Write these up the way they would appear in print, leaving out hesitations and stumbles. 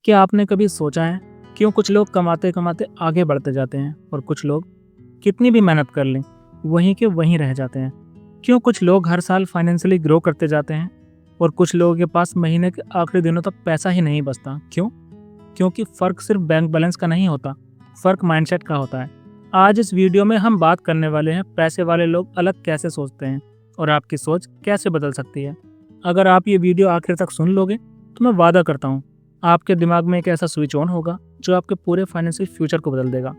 क्या आपने कभी सोचा है क्यों कुछ लोग कमाते कमाते आगे बढ़ते जाते हैं और कुछ लोग कितनी भी मेहनत कर लें वहीं के वहीं रह जाते हैं? क्यों कुछ लोग हर साल फाइनेंशियली ग्रो करते जाते हैं और कुछ लोगों के पास महीने के आखिरी दिनों तक पैसा ही नहीं बचता? क्यों? क्योंकि फर्क सिर्फ बैंक बैलेंस का नहीं होता, फर्क माइंडसेट का होता है। आज इस वीडियो में हम बात करने वाले हैं पैसे वाले लोग अलग कैसे सोचते हैं और आपकी सोच कैसे बदल सकती है। अगर आप ये वीडियो आखिर तक सुन लोगे तो मैं वादा करता हूँ आपके दिमाग में एक ऐसा स्विच ऑन होगा जो आपके पूरे फाइनेंशियल फ्यूचर को बदल देगा।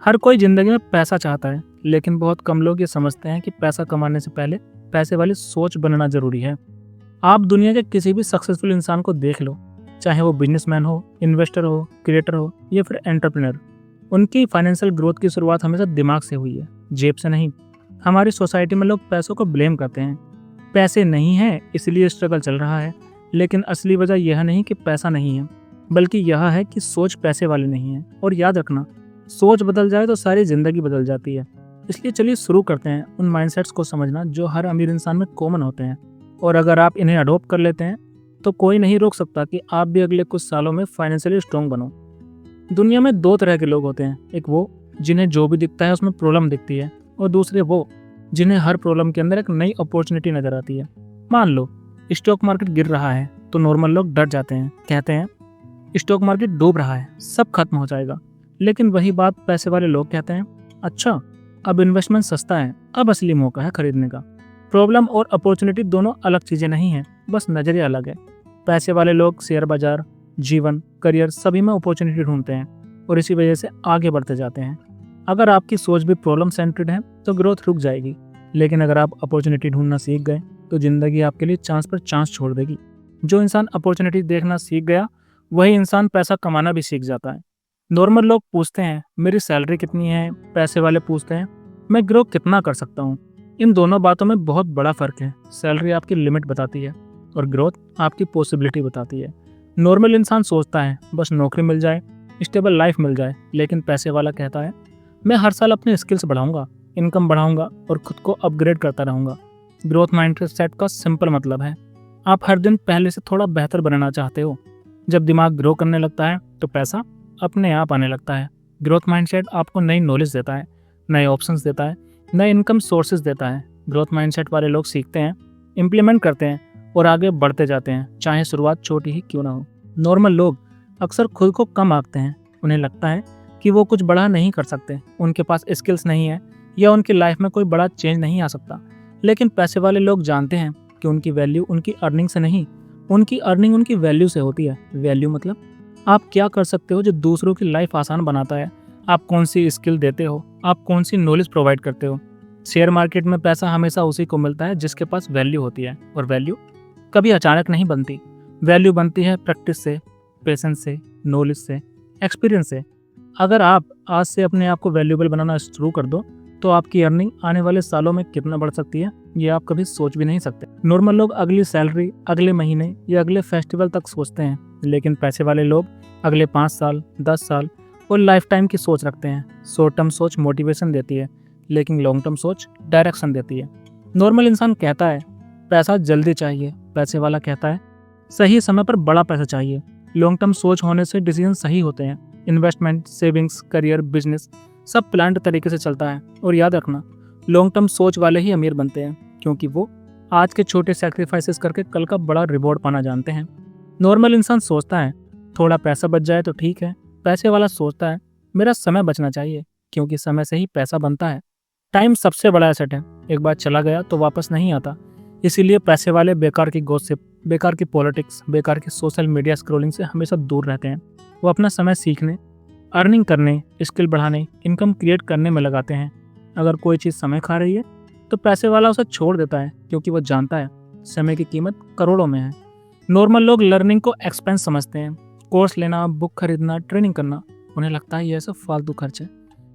हर कोई जिंदगी में पैसा चाहता है, लेकिन बहुत कम लोग ये समझते हैं कि पैसा कमाने से पहले पैसे वाली सोच बनना जरूरी है। आप दुनिया के किसी भी सक्सेसफुल इंसान को देख लो, चाहे वो बिजनेसमैन हो, इन्वेस्टर हो, क्रिएटर हो या फिर एंटरप्रेन्योर, उनकी फाइनेंशियल ग्रोथ की शुरुआत हमेशा दिमाग से हुई है, जेब से नहीं। हमारी सोसाइटी में लोग पैसों को ब्लेम करते हैं, पैसे नहीं है इसलिए स्ट्रगल चल रहा है। लेकिन असली वजह यह नहीं कि पैसा नहीं है, बल्कि यह है कि सोच पैसे वाली नहीं है। और याद रखना, सोच बदल जाए तो सारी जिंदगी बदल जाती है। इसलिए चलिए शुरू करते हैं उन माइंडसेट्स को समझना जो हर अमीर इंसान में कॉमन होते हैं। और अगर आप इन्हें अडॉप्ट कर लेते हैं तो कोई नहीं रोक सकता कि आप भी अगले कुछ सालों में फाइनेंशियली स्ट्रॉन्ग बनो। दुनिया में दो तरह के लोग होते हैं, एक वो जिन्हें जो भी दिखता है उसमें प्रॉब्लम दिखती है, और दूसरे वो जिन्हें हर प्रॉब्लम के अंदर एक नई अपॉर्चुनिटी नजर आती है। मान लो स्टॉक मार्केट गिर रहा है तो नॉर्मल लोग डर जाते हैं, कहते हैं स्टॉक मार्केट डूब रहा है, सब खत्म हो जाएगा। लेकिन वही बात पैसे वाले लोग कहते हैं, अच्छा अब इन्वेस्टमेंट सस्ता है, अब असली मौका है खरीदने का। प्रॉब्लम और अपॉर्चुनिटी दोनों अलग चीजें नहीं है, बस नजरिया अलग है। पैसे वाले लोग शेयर बाजार, जीवन, करियर सभी में अपॉर्चुनिटी ढूंढते हैं और इसी वजह से आगे बढ़ते जाते हैं। अगर आपकी सोच भी प्रॉब्लम सेंटर्ड है तो ग्रोथ रुक जाएगी, लेकिन अगर आप अपॉर्चुनिटी ढूंढना सीख गए तो जिंदगी आपके लिए चांस पर चांस छोड़ देगी। जो इंसान अपॉर्चुनिटी देखना सीख गया वही इंसान पैसा कमाना भी सीख जाता है। नॉर्मल लोग पूछते हैं मेरी सैलरी कितनी है, पैसे वाले पूछते हैं मैं ग्रो कितना कर सकता हूँ। इन दोनों बातों में बहुत बड़ा फर्क है। सैलरी आपकी लिमिट बताती है और ग्रोथ आपकी पॉसिबिलिटी बताती है। नॉर्मल इंसान सोचता है बस नौकरी मिल जाए, स्टेबल लाइफ मिल जाए, लेकिन पैसे वाला कहता है मैं हर साल अपने स्किल्स बढ़ाऊंगा, इनकम बढ़ाऊंगा और खुद को अपग्रेड करता रहूंगा। ग्रोथ माइंडसेट का सिंपल मतलब है आप हर दिन पहले से थोड़ा बेहतर बनना चाहते हो। जब दिमाग ग्रो करने लगता है तो पैसा अपने आप आने लगता है। ग्रोथ माइंडसेट आपको नई नॉलेज देता है, नए ऑप्शंस देता है, नए इनकम सोर्सेज देता है। ग्रोथ माइंडसेट वाले लोग सीखते हैं, इम्प्लीमेंट करते हैं और आगे बढ़ते जाते हैं, चाहे शुरुआत छोटी ही क्यों ना हो। नॉर्मल लोग अक्सर खुद को कम आंकते हैं, उन्हें लगता है कि वो कुछ बड़ा नहीं कर सकते, उनके पास स्किल्स नहीं है या उनकी लाइफ में कोई बड़ा चेंज नहीं आ सकता। लेकिन पैसे वाले लोग जानते हैं कि उनकी वैल्यू उनकी अर्निंग से नहीं, उनकी अर्निंग उनकी वैल्यू से होती है। वैल्यू मतलब आप क्या कर सकते हो जो दूसरों की लाइफ आसान बनाता है, आप कौन सी स्किल देते हो, आप कौन सी नॉलेज प्रोवाइड करते हो। शेयर मार्केट में पैसा हमेशा उसी को मिलता है जिसके पास वैल्यू होती है, और वैल्यू कभी अचानक नहीं बनती। वैल्यू बनती है प्रैक्टिस से, पेशेंस से, नॉलेज से, एक्सपीरियंस से। अगर आप आज से अपने आप को वैल्यूएबल बनाना शुरू कर दो तो आपकी अर्निंग आने वाले सालों में कितना बढ़ सकती है ये आप कभी सोच भी नहीं सकते। नॉर्मल लोग अगली सैलरी, अगले महीने या अगले फेस्टिवल तक सोचते हैं, लेकिन पैसे वाले लोग अगले 5 साल, 10 साल और लाइफ टाइम की सोच रखते हैं। शॉर्ट टर्म सोच मोटिवेशन देती है, लेकिन लॉन्ग टर्म सोच डायरेक्शन देती है। नॉर्मल इंसान कहता है पैसा जल्दी चाहिए, पैसे वाला कहता है सही समय पर बड़ा पैसा चाहिए। लॉन्ग टर्म सोच होने से डिसीजन सही होते हैं। इन्वेस्टमेंट, सेविंग्स, करियर, बिजनेस सब प्लान्ड तरीके से चलता है। और याद रखना, लॉन्ग टर्म सोच वाले ही अमीर बनते हैं, क्योंकि वो आज के छोटे सैक्रिफाइसेस करके कल का बड़ा रिवॉर्ड पाना जानते हैं। नॉर्मल इंसान सोचता है थोड़ा पैसा बच जाए तो ठीक है, पैसे वाला सोचता है मेरा समय बचना चाहिए, क्योंकि समय से ही पैसा बनता है। टाइम सबसे बड़ा एसेट है, एक बार चला गया तो वापस नहीं आता। इसीलिए पैसे वाले बेकार की गॉसिप, बेकार की पॉलिटिक्स, बेकार की सोशल मीडिया स्क्रॉलिंग से हमेशा दूर रहते हैं। वो अपना समय सीखने, अर्निंग करने, स्किल बढ़ाने, इनकम क्रिएट करने में लगाते हैं। अगर कोई चीज़ समय खा रही है तो पैसे वाला उसे छोड़ देता है, क्योंकि वो जानता है समय की कीमत करोड़ों में है। नॉर्मल लोग लर्निंग को एक्सपेंस समझते हैं। कोर्स लेना, बुक खरीदना, ट्रेनिंग करना, उन्हें लगता है यह सब फालतू खर्च है।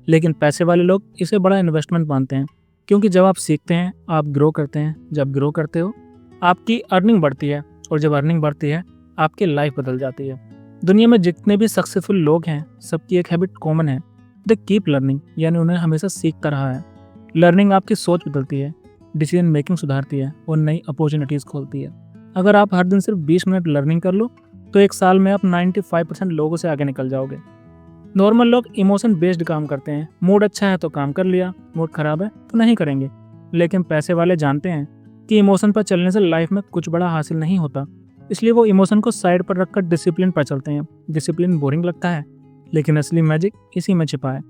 लेकिन पैसे वाले लोग इसे बड़ा इन्वेस्टमेंट मानते हैं, क्योंकि जब आप सीखते हैं आप ग्रो करते हैं, जब ग्रो करते हो आपकी अर्निंग बढ़ती है, और जब अर्निंग बढ़ती है आपकी लाइफ बदल जाती है। दुनिया में जितने भी सक्सेसफुल लोग हैं सबकी एक हैबिट कॉमन है, दे कीप लर्निंग, यानी उन्हें हमेशा सीखता रहा है। लर्निंग आपकी सोच बदलती है, डिसीजन मेकिंग सुधारती है और नई अपॉर्चुनिटीज़ खोलती है। अगर आप हर दिन सिर्फ 20 मिनट लर्निंग कर लो तो एक साल में आप 95% लोगों से आगे निकल जाओगे। नॉर्मल लोग इमोशन बेस्ड काम करते हैं। मूड अच्छा है तो काम कर लिया, मूड खराब है तो नहीं करेंगे। लेकिन पैसे वाले जानते हैं कि इमोशन पर चलने से लाइफ में कुछ बड़ा हासिल नहीं होता, इसलिए वो इमोशन को साइड पर रखकर डिसिप्लिन पर चलते हैं। डिसिप्लिन बोरिंग लगता है, लेकिन असली मैजिक इसी में छिपा है।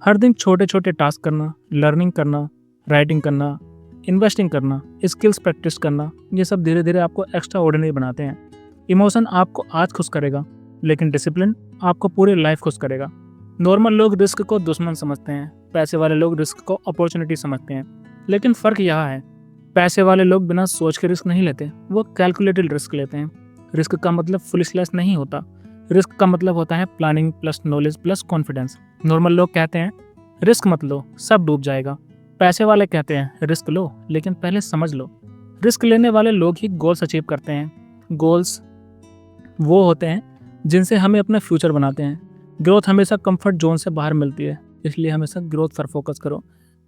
हर दिन छोटे छोटे टास्क करना, लर्निंग करना, राइटिंग करना, इन्वेस्टिंग करना, स्किल्स प्रैक्टिस करना, ये सब धीरे धीरे आपको एक्स्ट्रा ऑर्डिनरी बनाते हैं। इमोशन आपको आज खुश करेगा, लेकिन डिसिप्लिन आपको पूरी लाइफ खुश करेगा। नॉर्मल लोग रिस्क को दुश्मन समझते हैं, पैसे वाले लोग रिस्क को अपॉर्चुनिटी समझते हैं। लेकिन फ़र्क यहाँ है, पैसे वाले लोग बिना सोच के रिस्क नहीं लेते, वो कैलकुलेटेड रिस्क लेते हैं। रिस्क का मतलब फुलिशनेस नहीं होता, रिस्क का मतलब होता है planning plus knowledge plus confidence. Normal लोग कहते हैं रिस्क मत लो, सब डूब जाएगा। पैसे वाले कहते हैं रिस्क लो, लेकिन पहले समझ लो। रिस्क लेने वाले लोग ही गोल्स अचीव करते हैं। गोल्स वो होते हैं जिनसे हमें अपना फ्यूचर बनाते हैं। ग्रोथ हमेशा कंफर्ट जोन से बाहर मिलती है, इसलिए हमेशा ग्रोथ पर फोकस करो,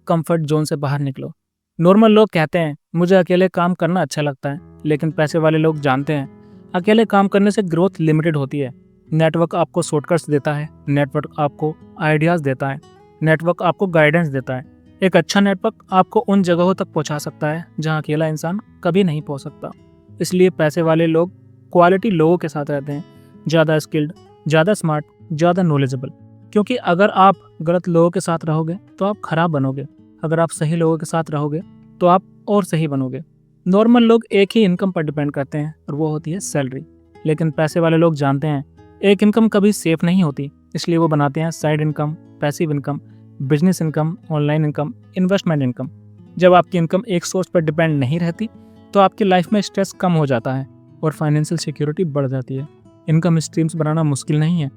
कंफर्ट जोन से बाहर निकलो। नॉर्मल लोग कहते हैं मुझे अकेले काम करना अच्छा लगता है, लेकिन पैसे वाले लोग जानते हैं अकेले काम करने से ग्रोथ लिमिटेड होती है। नेटवर्क आपको शॉर्टकट्स देता है, नेटवर्क आपको आइडियाज़ देता है, नेटवर्क आपको गाइडेंस देता है। एक अच्छा नेटवर्क आपको उन जगहों तक पहुंचा सकता है जहां अकेला इंसान कभी नहीं पहुंच सकता। इसलिए पैसे वाले लोग क्वालिटी लोगों के साथ रहते हैं, ज़्यादा स्किल्ड, ज़्यादा स्मार्ट, ज़्यादा नॉलेजेबल। क्योंकि अगर आप गलत लोगों के साथ रहोगे तो आप खराब बनोगे, अगर आप सही लोगों के साथ रहोगे तो आप और सही बनोगे। नॉर्मल लोग एक ही इनकम पर डिपेंड करते हैं और वो होती है सैलरी, लेकिन पैसे वाले लोग जानते हैं एक इनकम कभी सेफ नहीं होती, इसलिए वो बनाते हैं side income, passive income, business income, online income, investment income. जब आपकी इनकम एक सोर्स पर डिपेंड नहीं रहती तो आपकी लाइफ में स्ट्रेस कम हो जाता है और फाइनेंशियल सिक्योरिटी बढ़ जाती है। इनकम स्ट्रीम्स बनाना मुश्किल नहीं है,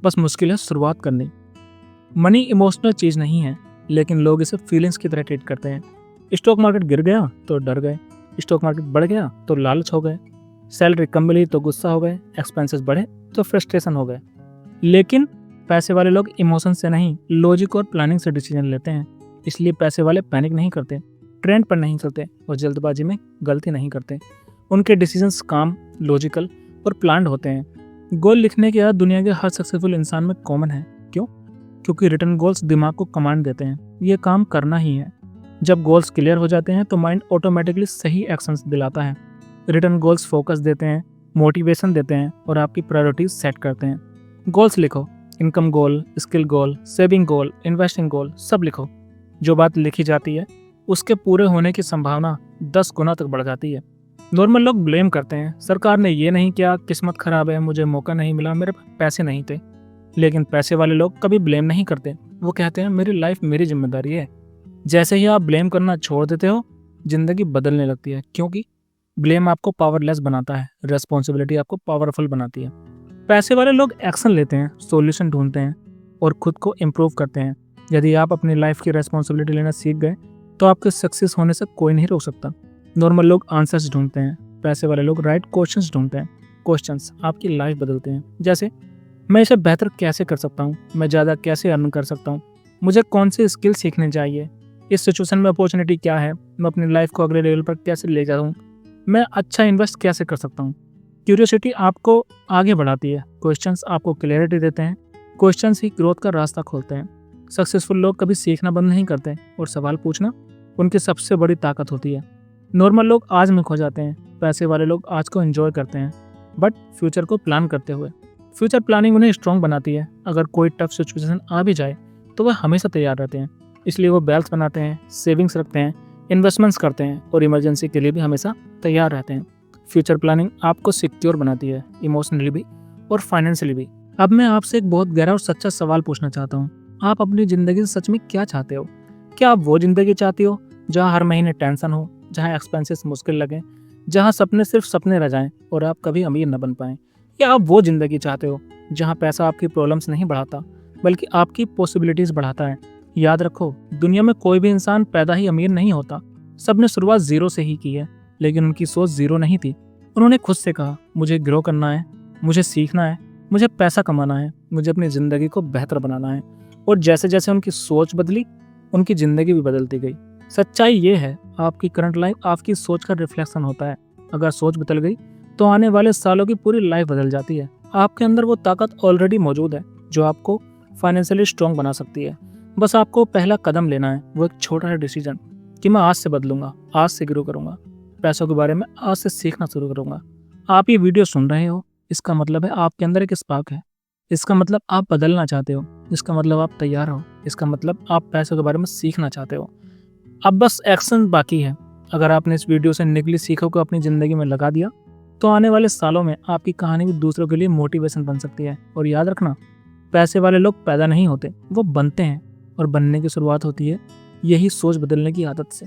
बस मुश्किल है शुरुआत करनी। मनी इमोशनल चीज़ नहीं है, लेकिन लोग इसे फीलिंग्स की तरह ट्रीट करते हैं। स्टॉक मार्केट गिर गया तो डर गए, स्टॉक मार्केट बढ़ गया तो लालच हो गए, सैलरी कम मिली तो गुस्सा हो गए, एक्सपेंसेस बढ़े तो फ्रस्ट्रेशन हो गए। लेकिन पैसे वाले लोग इमोशन से नहीं, लॉजिक और प्लानिंग से डिसीजन लेते हैं। इसलिए पैसे वाले पैनिक नहीं करते, ट्रेंड पर नहीं चलते और जल्दबाजी में गलती नहीं करते। उनके डिसीजंस काम, लॉजिकल और प्लान्ड होते हैं। गोल लिखने की आदत दुनिया के हर सक्सेसफुल इंसान में कॉमन है। क्यों? क्योंकि रिटन गोल्स दिमाग को कमांड देते हैं, ये काम करना ही है। जब गोल्स क्लियर हो जाते हैं तो माइंड ऑटोमेटिकली सही एक्शंस दिलाता है। रिटन गोल्स फोकस देते हैं, मोटिवेशन देते हैं और आपकी प्रायोरिटीज सेट करते हैं। गोल्स लिखो, इनकम गोल, स्किल गोल, सेविंग गोल, इन्वेस्टिंग गोल, सब लिखो। जो बात लिखी जाती है उसके पूरे होने की संभावना 10 गुना तक बढ़ जाती है। नॉर्मल लोग ब्लेम करते हैं, सरकार ने ये नहीं किया, किस्मत खराब है, मुझे मौका नहीं मिला, मेरे पास पैसे नहीं थे। लेकिन पैसे वाले लोग कभी ब्लेम नहीं करते, वो कहते हैं मेरी लाइफ मेरी जिम्मेदारी है। जैसे ही आप ब्लेम करना छोड़ देते हो, जिंदगी बदलने लगती है, क्योंकि ब्लेम आपको पावरलेस बनाता है, रेस्पॉन्सिबिलिटी आपको पावरफुल बनाती है। पैसे वाले लोग एक्शन लेते हैं, सॉल्यूशन ढूंढते हैं और खुद को इम्प्रूव करते हैं। यदि आप अपनी लाइफ की रेस्पॉन्सिबिलिटी लेना सीख गए तो आपके सक्सेस होने से कोई नहीं रोक सकता। नॉर्मल लोग आंसर्स ढूंढते हैं, पैसे वाले लोग राइट क्वेश्चंस ढूंढते हैं। क्वेश्चंस आपकी लाइफ बदलते हैं। जैसे मैं इसे बेहतर कैसे कर सकता हूँ, मैं ज़्यादा कैसे अर्न कर सकता हूँ, मुझे कौन से स्किल सीखने चाहिए, इस सिचुएशन में अपॉर्चुनिटी क्या है, मैं अपनी लाइफ को अगले लेवल पर कैसे ले जाता हूँ, मैं अच्छा इन्वेस्ट कैसे कर सकता हूँ। क्यूरियोसिटी आपको आगे बढ़ाती है, क्वेश्चंस आपको क्लैरिटी देते हैं, क्वेश्चंस ही ग्रोथ का रास्ता खोलते हैं। सक्सेसफुल लोग कभी सीखना बंद नहीं करते और सवाल पूछना उनकी सबसे बड़ी ताकत होती है। नॉर्मल लोग आज में खो जाते हैं, पैसे वाले लोग आज को एंजॉय करते हैं, बट फ्यूचर को प्लान करते हुए। फ्यूचर प्लानिंग उन्हें स्ट्रॉन्ग बनाती है। अगर कोई टफ सिचुएशन आ भी जाए तो वह हमेशा तैयार रहते हैं। इसलिए वो वेल्थ बनाते हैं, सेविंग्स रखते हैं, इन्वेस्टमेंट्स करते हैं और इमरजेंसी के लिए भी हमेशा तैयार रहते हैं। फ्यूचर प्लानिंग आपको सिक्योर बनाती है, इमोशनली भी और फाइनेंशियली भी। अब मैं आपसे एक बहुत गहरा और सच्चा सवाल पूछना चाहता हूँ, आप अपनी ज़िंदगी से सच में क्या चाहते हो? क्या आप वो ज़िंदगी चाहती हो जहाँ हर महीने टेंशन हो, जहाँ एक्सपेंसेस मुश्किल लगें, जहाँ सपने सिर्फ सपने रह जाएं और आप कभी अमीर न बन पाएं? या आप वो ज़िंदगी चाहते हो जहाँ पैसा आपकी प्रॉब्लम्स नहीं बढ़ाता बल्कि आपकी पॉसिबिलिटीज़ बढ़ाता है? याद रखो, दुनिया में कोई भी इंसान पैदा ही अमीर नहीं होता। सब ने शुरुआत जीरो से ही की है, लेकिन उनकी सोच जीरो नहीं थी। उन्होंने खुद से कहा मुझे ग्रो करना है, मुझे सीखना है, मुझे पैसा कमाना है, मुझे अपनी ज़िंदगी को बेहतर बनाना है। और जैसे जैसे उनकी सोच बदली, उनकी ज़िंदगी भी बदलती गई। सच्चाई ये है, आपकी करंट लाइफ आपकी सोच का रिफ्लेक्शन होता है। अगर सोच बदल गई तो आने वाले सालों की पूरी लाइफ बदल जाती है। आपके अंदर वो ताकत ऑलरेडी मौजूद है जो आपको फाइनेंशियली स्ट्रॉन्ग बना सकती है। बस आपको पहला कदम लेना है, वो एक छोटा सा डिसीजन कि मैं आज से बदलूंगा, आज से ग्रो करूंगा, पैसों के बारे में आज से सीखना शुरू करूंगा। आप ये वीडियो सुन रहे हो, इसका मतलब है आपके अंदर एक स्पार्क है। इसका मतलब आप बदलना चाहते हो। इसका मतलब आप तैयार हो। इसका मतलब आप पैसों के बारे में सीखना चाहते हो। अब बस एक्शन बाकी है। अगर आपने इस वीडियो से निकली सीखों को अपनी ज़िंदगी में लगा दिया तो आने वाले सालों में आपकी कहानी भी दूसरों के लिए मोटिवेशन बन सकती है। और याद रखना, पैसे वाले लोग पैदा नहीं होते, वो बनते हैं। और बनने की शुरुआत होती है यही सोच बदलने की आदत से।